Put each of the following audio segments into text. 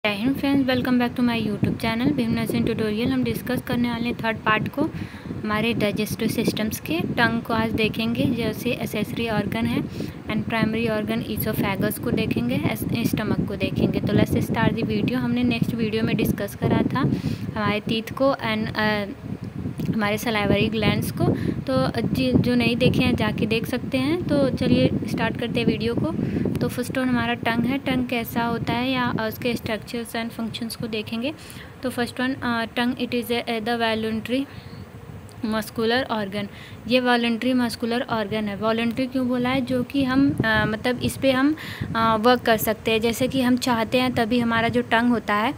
जय हिंद friends, welcome back to my YouTube channel Bhim nursing tutorial. हम डिस्कस करने वाले हैं थर्ड पार्ट को हमारे डाइजेस्टिव सिस्टम्स के। टंग को आज देखेंगे, जैसे एसेसरी ऑर्गन है एंड प्राइमरी ऑर्गन ईसोफेगस को देखेंगे, स्टमक को देखेंगे। तो लेट्स स्टार्ट दी वीडियो। हमने नेक्स्ट वीडियो में डिस्कस करा था हमारे टीथ को एंड हमारे सलाइवरी ग्लैंड्स को। तो जो नहीं देखे हैं जाके देख सकते हैं। तो चलिए स्टार्ट करते हैं वीडियो को। तो फर्स्ट वन हमारा टंग है। टंग कैसा होता है या उसके स्ट्रक्चर्स एंड फंक्शंस को देखेंगे। तो first one tongue, it is the voluntary muscular organ. ये वॉलंटरी मस्कुलर ऑर्गन है। वॉलंटरी क्यों बोला है? जो कि हम मतलब इस पर हम वर्क कर सकते हैं। जैसे कि हम चाहते हैं तभी हमारा जो टंग होता है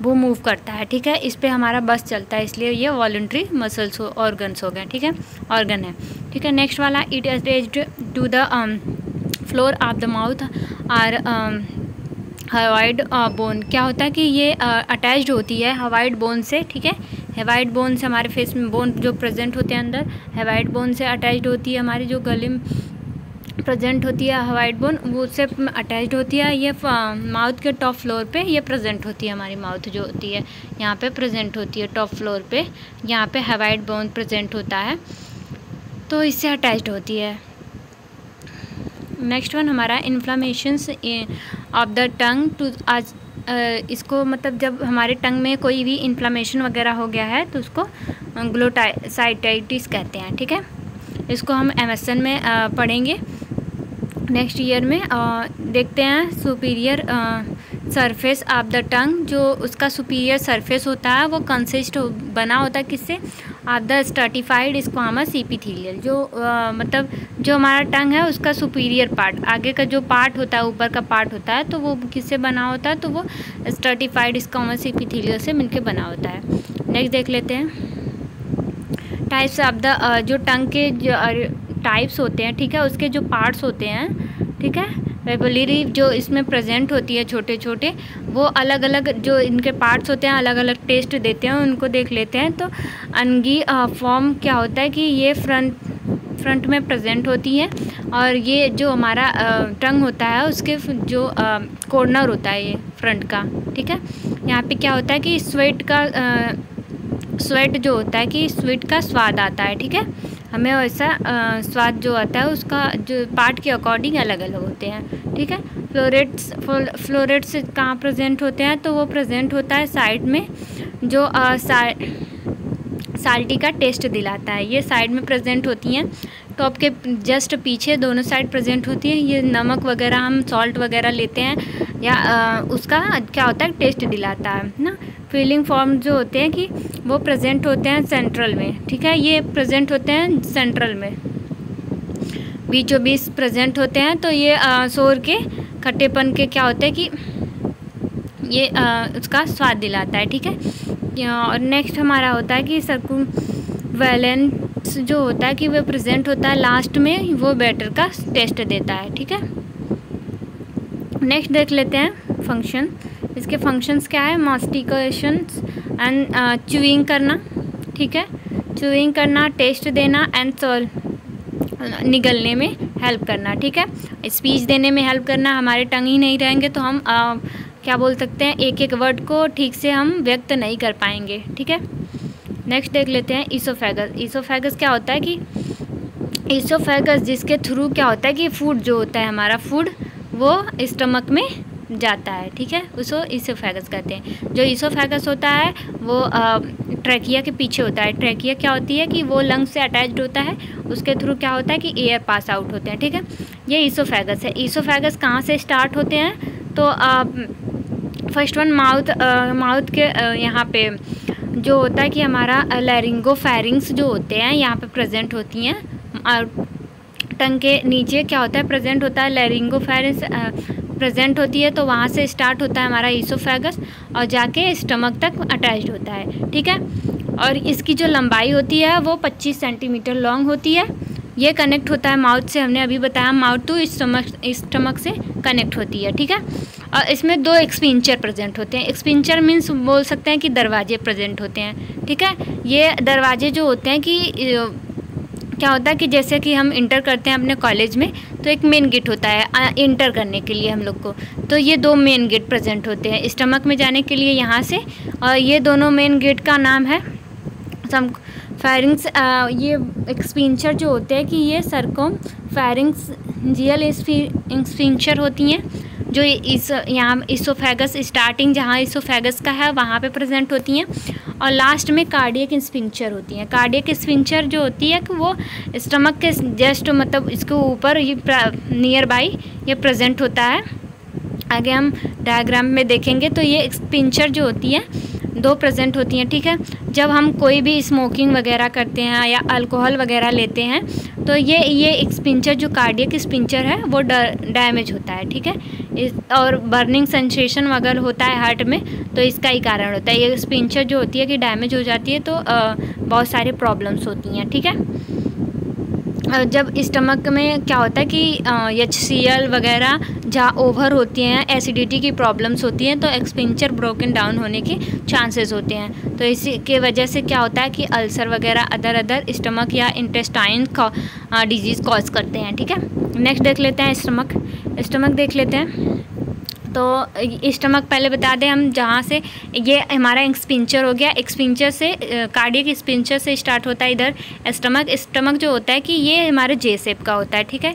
वो मूव करता है, ठीक है। इस पे हमारा बस चलता है, इसलिए ये वॉलंटरी मसल्स ऑर्गन्स हो गए, ठीक है, ऑर्गन है, ठीक है। नेक्स्ट वाला, it attached to the floor of the mouth are hyoid bone. क्या होता है कि ये अटैच्ड होती है हवाइड बोन से, ठीक है। हवाइड बोन से हमारे फेस में बोन जो प्रेजेंट होते हैं अंदर, हवाइड बोन से अटैच्ड होती है। हमारी जो गले में प्रेजेंट होती है हवाइड बोन, वो उससे अटैच्ड होती है। ये माउथ के टॉप फ्लोर पे ये प्रेजेंट होती है। हमारी माउथ जो होती है यहाँ पे प्रेजेंट होती है टॉप फ्लोर पे। यहाँ पे हवाइड बोन प्रेजेंट होता है, तो इससे अटैच्ड होती है। नेक्स्ट वन हमारा इन्फ्लामेशंस ऑफ द टंग टू आज इसको मतलब जब हमारे टंग में कोई भी इन्फ्लामेशन वगैरह हो गया है तो उसको ग्लोटाइटिस कहते हैं, ठीक है। इसको हम MSN में पढ़ेंगे नेक्स्ट ईयर में। देखते हैं superior surface of the tongue. जो उसका सुपीरियर सरफेस होता है वो कंसिस्ट बना होता है किससे? Of the stratified squamous epithelial. जो मतलब जो हमारा टंग है उसका सुपीरियर पार्ट, आगे का जो पार्ट होता है, ऊपर का पार्ट होता है, तो वो किससे बना होता है? तो वो स्ट्रैटिफाइड स्क्वामस एपिथेलियल से मिलके बना होता है। नेक्स्ट देख लेते हैं टाइप्स ऑफ द जो टंग के जो टाइप्स होते हैं, ठीक है, उसके जो पार्ट्स होते हैं, ठीक है, पेपिलरी जो इसमें प्रेजेंट होती है छोटे छोटे, वो अलग अलग जो इनके पार्ट्स होते हैं अलग अलग टेस्ट देते हैं, उनको देख लेते हैं। तो अनगी फॉर्म क्या होता है कि ये फ्रंट में प्रेजेंट होती है, और ये जो हमारा टंग होता है उसके जो कॉर्नर होता है ये फ्रंट का, ठीक है। यहाँ पे क्या होता है कि स्वेट जो होता है कि स्वीट का स्वाद आता है, ठीक है। हमें वैसा स्वाद जो आता है उसका जो पार्ट के अकॉर्डिंग अलग अलग होते हैं, ठीक है। फ्लोरेट्स कहाँ प्रेजेंट होते हैं? तो वो प्रेजेंट होता है साइड में, जो साल्टी का टेस्ट दिलाता है। ये साइड में प्रेजेंट होती हैं, टॉप के जस्ट पीछे दोनों साइड प्रेजेंट होती है। ये नमक वगैरह हम सॉल्ट वगैरह लेते हैं या उसका क्या होता है टेस्ट दिलाता है ना। फीलिंग फॉर्म जो होते हैं कि वो प्रेजेंट होते हैं सेंट्रल में, ठीक है। ये प्रेजेंट होते हैं सेंट्रल में, बीचों बीच प्रेजेंट होते हैं। तो ये शोर के खट्टेपन के क्या होते हैं कि ये उसका स्वाद दिलाता है, ठीक है। और नेक्स्ट हमारा होता है कि सर्कुम्वेलेंस जो होता है कि वो प्रेजेंट होता है लास्ट में, वो बैटर का टेस्ट देता है, ठीक है। नेक्स्ट देख लेते हैं फंक्शन। इसके फंक्शंस क्या है? मास्टिकेशन एंड च्यूइंग करना, ठीक है, च्यूइंग करना, टेस्ट देना एंड निगलने में हेल्प करना, ठीक है। स्पीच देने में हेल्प करना। हमारे टंग ही नहीं रहेंगे तो हम क्या बोल सकते हैं, एक एक वर्ड को ठीक से हम व्यक्त नहीं कर पाएंगे, ठीक है। नेक्स्ट देख लेते हैं ईसोफेगस। ईसोफेगस क्या होता है कि ईसोफेगस जिसके थ्रू क्या होता है कि फूड जो होता है हमारा फूड वो स्टमक में जाता है, ठीक है, उसको ईसोफेगस कहते हैं। जो ईसोफेगस होता है वो ट्रैकिया के पीछे होता है। ट्रैकिया क्या होती है कि वो लंग्स से अटैच्ड होता है, उसके थ्रू क्या होता है कि एयर पास आउट होते हैं, ठीक है। ये ईसोफेगस है। ईसोफेगस कहाँ से स्टार्ट होते हैं? तो फर्स्ट वन माउथ के यहाँ पे जो होता है कि हमारा लैरिंगोफेरिंग्स जो होते हैं यहाँ पे प्रेजेंट होती हैं। टंग के नीचे क्या होता है? प्रेजेंट होता है लैरिंगोफेरिंग्स प्रेजेंट होती है, तो वहाँ से स्टार्ट होता है हमारा ईसोफेगस और जाके स्टमक तक अटैच्ड होता है, ठीक है। और इसकी जो लंबाई होती है वो 25 सेंटीमीटर लॉन्ग होती है। ये कनेक्ट होता है माउथ से, हमने अभी बताया माउथ टू स्टमक से कनेक्ट होती है, ठीक है। और इसमें 2 एक्सपिंचर प्रेजेंट होते हैं। एक्सपिंचर मीन्स बोल सकते हैं कि दरवाजे प्रेजेंट होते हैं, ठीक है। ये दरवाजे जो होते हैं कि क्या होता है कि जैसे कि हम इंटर करते हैं अपने कॉलेज में, तो एक मेन गेट होता है इंटर करने के लिए हम लोग को। तो ये 2 मेन गेट प्रेजेंट होते हैं स्टमक में जाने के लिए यहाँ से, और ये दोनों मेन गेट का नाम है फेरिंग्स। ये एक्सपिंचर जो होते हैं कि ये सर्कमफेरेंजियल स्फिंक्टर होती हैं, जो यहाँ इसोफेगस स्टार्टिंग जहाँ इसोफेगस का है वहाँ पे प्रेजेंट होती हैं, और लास्ट में कार्डियक स्फिंक्टर होती हैं। कार्डियक स्फिंक्टर जो होती है कि वो स्टमक के जस्ट मतलब इसके ऊपर ये नियर बाई ये प्रेजेंट होता है। आगे हम डायग्राम में देखेंगे तो ये स्फिंक्टर जो होती है 2 प्रेजेंट होती हैं, ठीक है। जब हम कोई भी स्मोकिंग वगैरह करते हैं या अल्कोहल वगैरह लेते हैं तो ये स्फिंक्टर जो कार्डियक स्फिंक्टर है वो डैमेज होता है, ठीक है। और बर्निंग सेंसेशन वगैरह होता है हार्ट में, तो इसका ही कारण होता है। ये स्फिंक्टर जो होती है कि डैमेज हो जाती है तो बहुत सारे प्रॉब्लम्स होती हैं, ठीक है। जब स्टमक में क्या होता है कि HCl वगैरह जहाँ ओवर होती हैं, एसिडिटी की प्रॉब्लम्स होती हैं, तो स्फिंक्टर ब्रोकन डाउन होने के चांसेस होते हैं। तो इसी के वजह से क्या होता है कि अल्सर वगैरह अदर स्टमक या इंटेस्टाइन डिजीज़ कॉज करते हैं, ठीक है। नेक्स्ट देख लेते हैं स्टमक देख लेते हैं। तो स्टमक पहले बता दें हम, जहाँ से ये हमारा स्फिंक्टर हो गया, स्फिंक्टर से कार्डियक स्फिंक्टर से स्टार्ट होता है इधर स्टमक जो होता है कि ये हमारे जे शेप का होता है, ठीक है।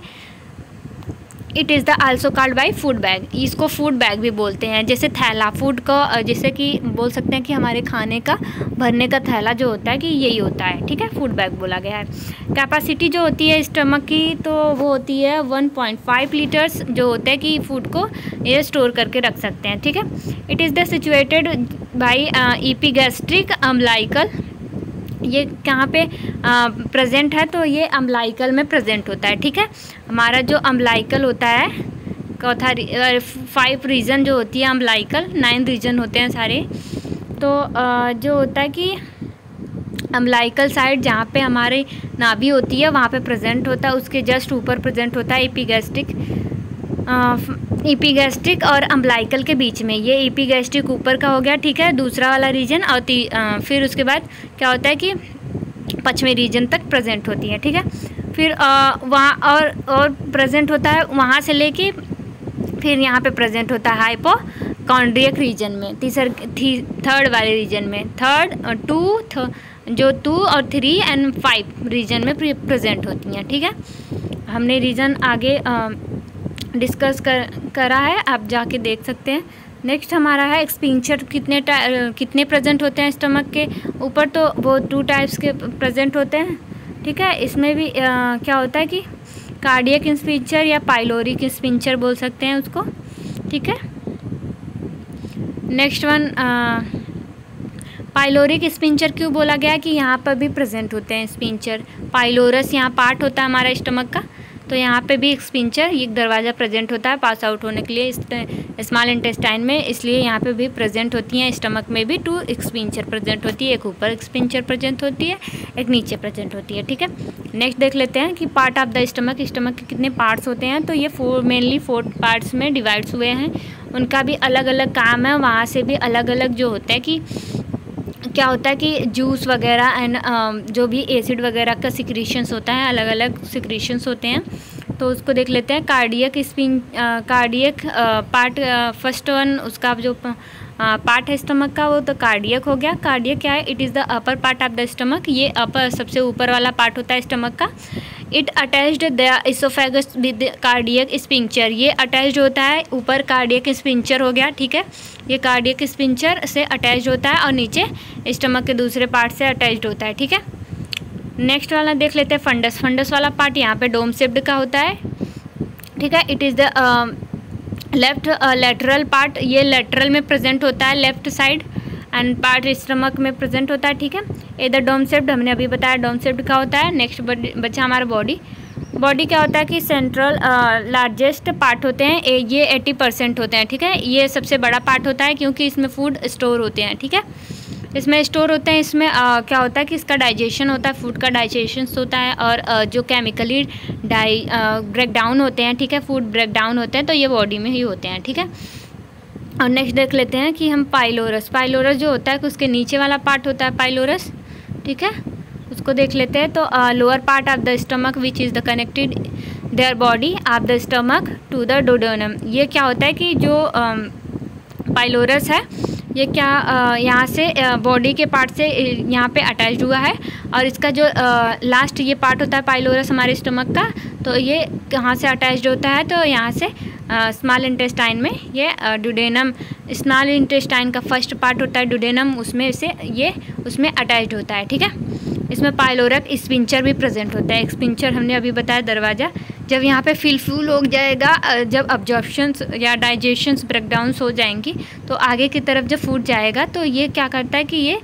It is the also called by food bag, इसको फूड बैग भी बोलते हैं। जैसे थैला फूड का, जैसे कि बोल सकते हैं कि हमारे खाने का भरने का थैला जो होता है कि यही होता है, ठीक है, फूड बैग बोला गया है। कैपेसिटी जो होती है स्टमक की तो वो होती है 1.5 लीटर्स, जो होता है कि फूड को ये स्टोर करके रख सकते हैं, ठीक है। It is the situated by epigastric umbilical, ये कहाँ पे प्रेजेंट है, तो ये अम्लाइकल में प्रेजेंट होता है, ठीक है। हमारा जो अम्लाइकल होता है 5 रीजन जो होती है अम्लाइकल, 9 रीजन होते हैं सारे। तो जो होता है कि अम्लाइकल साइड जहाँ पे हमारी नाभि होती है वहाँ पे प्रेजेंट होता है, उसके जस्ट ऊपर प्रेजेंट होता है एपिगैस्ट्रिक और अम्लाइकल के बीच में। ये एपिगैस्ट्रिक ऊपर का हो गया, ठीक है, दूसरा वाला रीजन। और फिर उसके बाद क्या होता है कि 5वें रीजन तक प्रेजेंट होती है, ठीक है। फिर वहाँ और प्रेजेंट होता है वहाँ से लेके फिर यहाँ पे प्रेजेंट होता है हाइपोकॉन्ड्रियक रीजन में, थर्ड वाले रीजन में, जो 2 और 3 एंड 5 रीजन में प्रेजेंट होती हैं, ठीक है। हमने रीजन आगे डिस्कस करा है, आप जाके देख सकते हैं। नेक्स्ट हमारा है स्फिंक्टर कितने प्रेजेंट होते हैं स्टमक के ऊपर, तो वो 2 टाइप्स के प्रेजेंट होते हैं, ठीक है। इसमें भी क्या होता है कि कार्डियक स्फिंक्टर या पाइलोरिक स्फिंक्टर बोल सकते हैं उसको, ठीक है। नेक्स्ट वन पाइलोरिक स्फिंक्टर क्यों बोला गया कि यहाँ पर भी प्रेजेंट होते हैं स्फिंक्टर। पाइलोरस यहाँ पार्ट होता है हमारा स्टमक का, तो यहाँ पे भी स्फिंक्टर एक दरवाज़ा प्रेजेंट होता है पास आउट होने के लिए स्मॉल इंटेस्टाइन में, इसलिए यहाँ पे भी प्रेजेंट होती हैं। स्टमक में भी 2 स्फिंक्टर प्रेजेंट होती है, एक ऊपर स्फिंक्टर प्रेजेंट होती है, एक नीचे प्रेजेंट होती है, ठीक है। नेक्स्ट देख लेते हैं कि पार्ट ऑफ द स्टमक के कितने पार्ट्स होते हैं, तो ये मेनली 4 पार्ट्स में डिवाइड्स हुए हैं। उनका भी अलग अलग काम है, वहाँ से भी अलग अलग जो होता है कि क्या होता है कि जूस वगैरह एंड जो भी एसिड वगैरह का सिक्रीशंस होता है, अलग अलग सिक्रीशंस होते हैं। तो उसको देख लेते हैं। कार्डियक पार्ट फर्स्ट वन, उसका जो पार्ट है स्टमक का वो तो कार्डियक हो गया। कार्डियक क्या है? It is the upper part of the stomach, ये अपर सबसे ऊपर वाला पार्ट होता है स्टमक का। It attached the oesophagus with cardiac sphincter, ये अटैच्ड होता है ऊपर कार्डियक स्फिंक्टर हो गया, ठीक है। ये कार्डियक स्फिंक्टर से अटैच्ड होता है और नीचे स्टमक के दूसरे पार्ट से अटैच्ड होता है, ठीक है। नेक्स्ट वाला देख लेते हैं फंडस। फंडस वाला पार्ट यहाँ पे डोम शेप्ड का होता है, ठीक है। It is the left lateral part, ये लेटरल में प्रेजेंट होता है left side, and part stomach में प्रेजेंट होता है, ठीक है। इधर डोम शेप्ड हमने अभी बताया डोम शेप्ड का होता है। नेक्स्ट बचा हमारा बॉडी। बॉडी क्या होता है कि सेंट्रल लार्जेस्ट पार्ट होते हैं, ये 80% होते हैं, ठीक है। ये सबसे बड़ा पार्ट होता है क्योंकि इसमें फूड स्टोर होते हैं, ठीक है। इसमें स्टोर होते हैं, इसमें क्या होता है कि इसका डाइजेशन होता है, फूड का डाइजेशन होता है, और जो केमिकली ब्रेक डाउन होते हैं, ठीक है, फूड ब्रेक डाउन होते हैं, तो ये बॉडी में ही होते हैं, ठीक है। और नेक्स्ट देख लेते हैं कि हम पाइलोरस। पाइलोरस जो होता है कि उसके नीचे वाला पार्ट होता है पाइलोरस, ठीक है, उसको देख लेते हैं। तो lower part of the stomach which is the connected their body of the stomach to the duodenum. ये क्या होता है कि जो पाइलोरस है ये क्या यहाँ से बॉडी के पार्ट से यहाँ पे अटैच्ड हुआ है, और इसका जो लास्ट ये पार्ट होता है पाइलोरस हमारे स्टमक का, तो ये कहाँ से अटैच्ड होता है, तो यहाँ से स्मॉल इंटेस्टाइन में ये डुडेनम, स्मॉल इंटेस्टाइन का फर्स्ट पार्ट होता है डुडेनम, उसमें से ये उसमें अटैच्ड होता है। ठीक है, इसमें पाइलोरक स्पिंचर भी प्रेजेंट होता है। स्पिंचर हमने अभी बताया दरवाज़ा। जब यहाँ पे फुल हो जाएगा, जब अब्जॉर्प्शंस या डाइजेशंस ब्रेकडाउन्स हो जाएंगी तो आगे की तरफ जब फूड जाएगा तो ये क्या करता है कि ये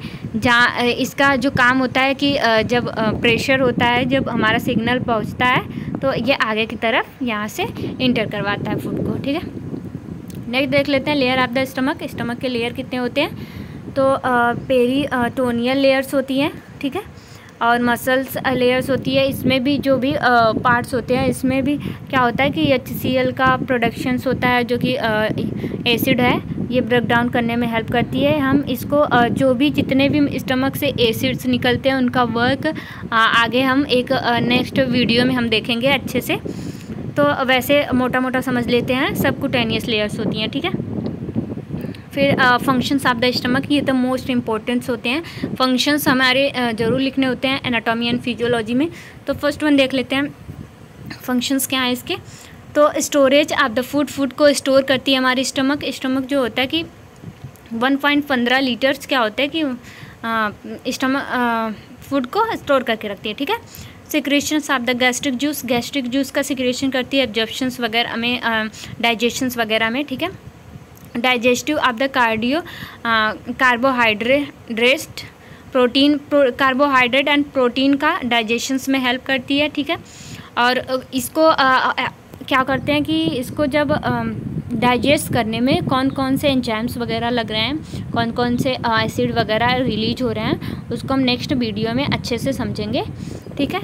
इसका जो काम होता है कि जब प्रेशर होता है, जब हमारा सिग्नल पहुँचता है तो ये आगे की तरफ यहाँ से इंटर करवाता है फूड को। ठीक है, नेक्स्ट देख लेते हैं layer of the stomach. Stomach के लेयर कितने होते हैं, तो पेरिटोनियल लेयर्स होती हैं। ठीक है, और मसल्स लेयर्स होती है। इसमें भी जो भी पार्ट्स होते हैं, इसमें भी क्या होता है कि HCl का प्रोडक्शंस होता है, जो कि एसिड है, ये ब्रेक डाउन करने में हेल्प करती है। हम इसको जो भी जितने भी स्टमक से एसिड्स निकलते हैं उनका वर्क आगे हम एक नेक्स्ट वीडियो में हम देखेंगे अच्छे से। तो वैसे मोटा मोटा समझ लेते हैं, सबक्यूटेनियस लेयर्स होती हैं। ठीक है, फिर फंक्शंस ऑफ द स्टमक, ये तो मोस्ट इम्पोर्टेंट्स होते हैं। फंक्शंस हमारे ज़रूर लिखने होते हैं एनाटॉमी एंड फिजियोलॉजी में। तो फर्स्ट वन देख लेते हैं फंक्शंस क्या हैं इसके। तो storage of the food, food को स्टोर करती है हमारी स्टमक। स्टमक जो होता है कि 1.15 लीटर्स क्या होता है कि स्टमक फूड को स्टोर करके रखती है। ठीक है, secretions of the gastric juice, gastric juice का सिक्रेशन करती है एब्जॉर्प्शंस वगैरह में, डाइजेशंस वगैरह में। ठीक है, digestive of the carbohydrate protein, carbohydrate and protein का डाइजेशंस में हेल्प करती है। ठीक है, और इसको क्या करते हैं कि इसको जब डाइजेस्ट करने में कौन कौन से एंजाइम्स वगैरह लग रहे हैं, कौन कौन से एसिड वगैरह रिलीज हो रहे हैं, उसको हम नेक्स्ट वीडियो में अच्छे से समझेंगे। ठीक है,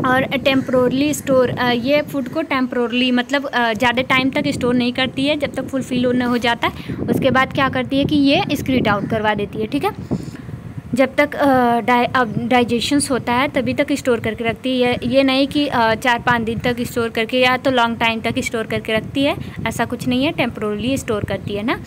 और टेम्प्रोरली स्टोर, ये फूड को टेम्प्रोरली मतलब ज़्यादा टाइम तक स्टोर नहीं करती है। जब तक फुलफिल होना हो जाता है उसके बाद क्या करती है कि ये एक्सक्रीट आउट करवा देती है। ठीक है, जब तक डाइजेशंस होता है तभी तक स्टोर करके रखती है। ये नहीं कि 4-5 दिन तक स्टोर करके या तो लॉन्ग टाइम तक स्टोर करके रखती है, ऐसा कुछ नहीं है, टेम्प्रोरली स्टोर करती है ना।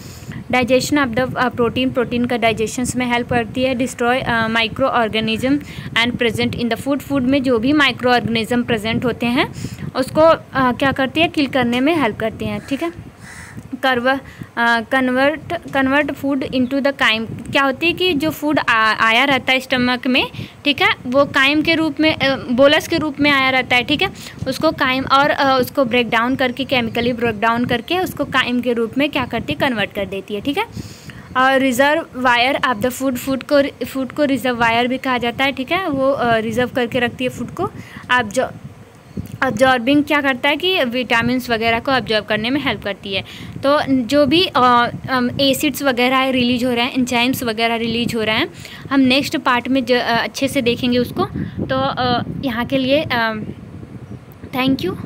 Digestion of the protein, protein का डाइजेशंस में हेल्प करती है। Destroy micro organism and present in the food, food में जो भी माइक्रो ऑर्गेनिज्म प्रेजेंट होते हैं उसको क्या करती है, किल करने में हेल्प करती हैं। ठीक है, convert food into the chyme, क्या होती है कि जो फूड आया रहता है स्टमक में, ठीक है, वो काइम के रूप में, बोलस के रूप में आया रहता है। ठीक है, उसको काइम और उसको ब्रेक डाउन करके, केमिकली ब्रेक डाउन करके उसको काइम के रूप में क्या करती है, कन्वर्ट कर देती है। ठीक है, और reserve wire of the food, food को रिजर्व वायर भी कहा जाता है। ठीक है, वो रिजर्व करके रखती है फूड को। आप जो अब्जॉर्बिंग क्या करता है कि विटामिन्स वगैरह को अब्जॉर्ब करने में हेल्प करती है। तो जो भी एसिड्स वगैरह रिलीज हो रहे हैं, एंजाइम्स वगैरह रिलीज हो रहे हैं, हम नेक्स्ट पार्ट में अच्छे से देखेंगे उसको। तो यहाँ के लिए थैंक यू।